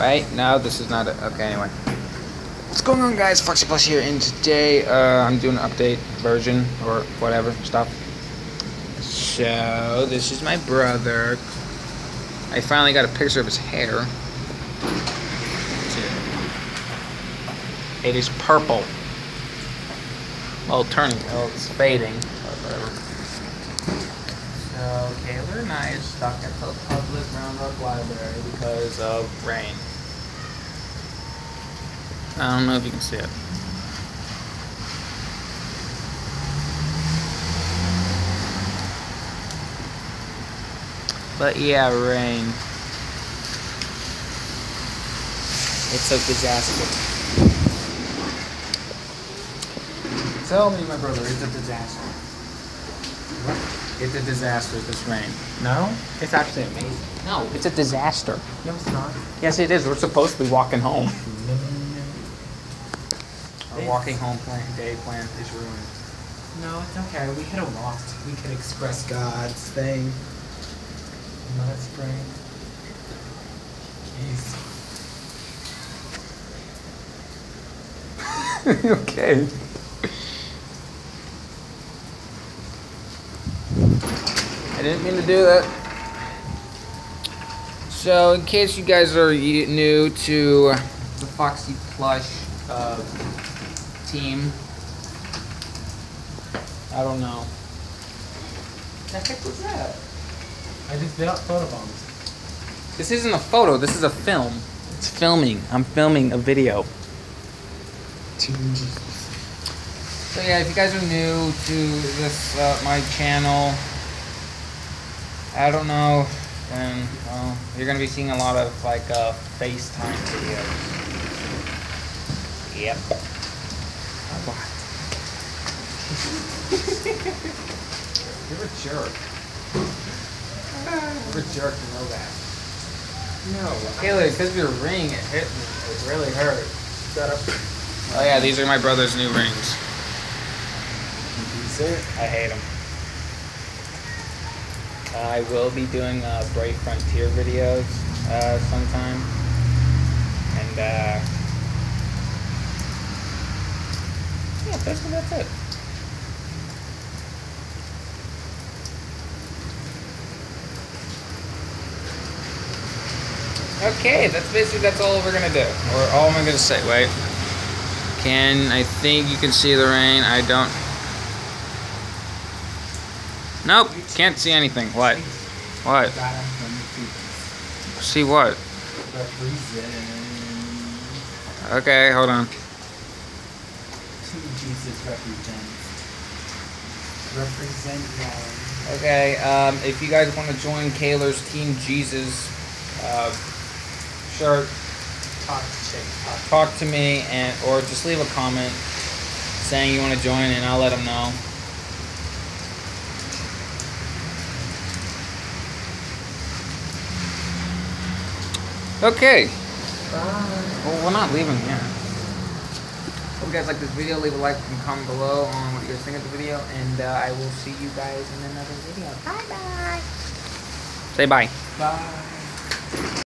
Wait, no, this is not it. Okay, anyway. What's going on, guys? Foxy Plus here, and today I'm doing an update version or whatever stuff. So this is my brother. I finally got a picture of his hair. It is purple. Well, turning. Well, it's fading. Whatever. So Kayla and I are stuck at the public Roundup Library because of rain. I don't know if you can see it. But yeah, rain. It's a disaster. Tell me, my brother, it's a disaster. What? It's a disaster, this rain. No? It's actually amazing. No, it's a disaster. No, it's not. Yes, it is. We're supposed to be walking home. No. Our walking home day plan is ruined. No, it's okay. We could have walked. We could express God's thing. Not spring. Jeez. Okay. I didn't mean to do that. So, in case you guys are new to the Foxy Plush team, I don't know. What the heck was that? I just photobombed. This isn't a photo, this is a film. It's filming. I'm filming a video. So yeah, if you guys are new to this, my channel, I don't know, then, well, you're gonna be seeing a lot of, like, FaceTime videos. Yep. What? You're a jerk. You're a jerk, you know that. No. Kayla, because of your ring, it hit me. It really hurt. Shut up. Oh yeah, these are my brother's new rings. I hate them. I will be doing Brave Frontier videos sometime. And yeah, basically that's it. Okay, that's all we're gonna do. Or all am I gonna say? Wait. I think you can see the rain. I don't. Nope, can't see anything. What? What? See what? Okay, hold on. Team Jesus represent y'all. Okay, if you guys want to join Kayla's Team Jesus shirt, talk to me, or just leave a comment saying you want to join, and I'll let them know. Okay. Well, we're not leaving yet. Hope you guys like this video. Leave a like and comment below on what you guys think of the video. And I will see you guys in another video. Bye-bye. Say bye. Bye.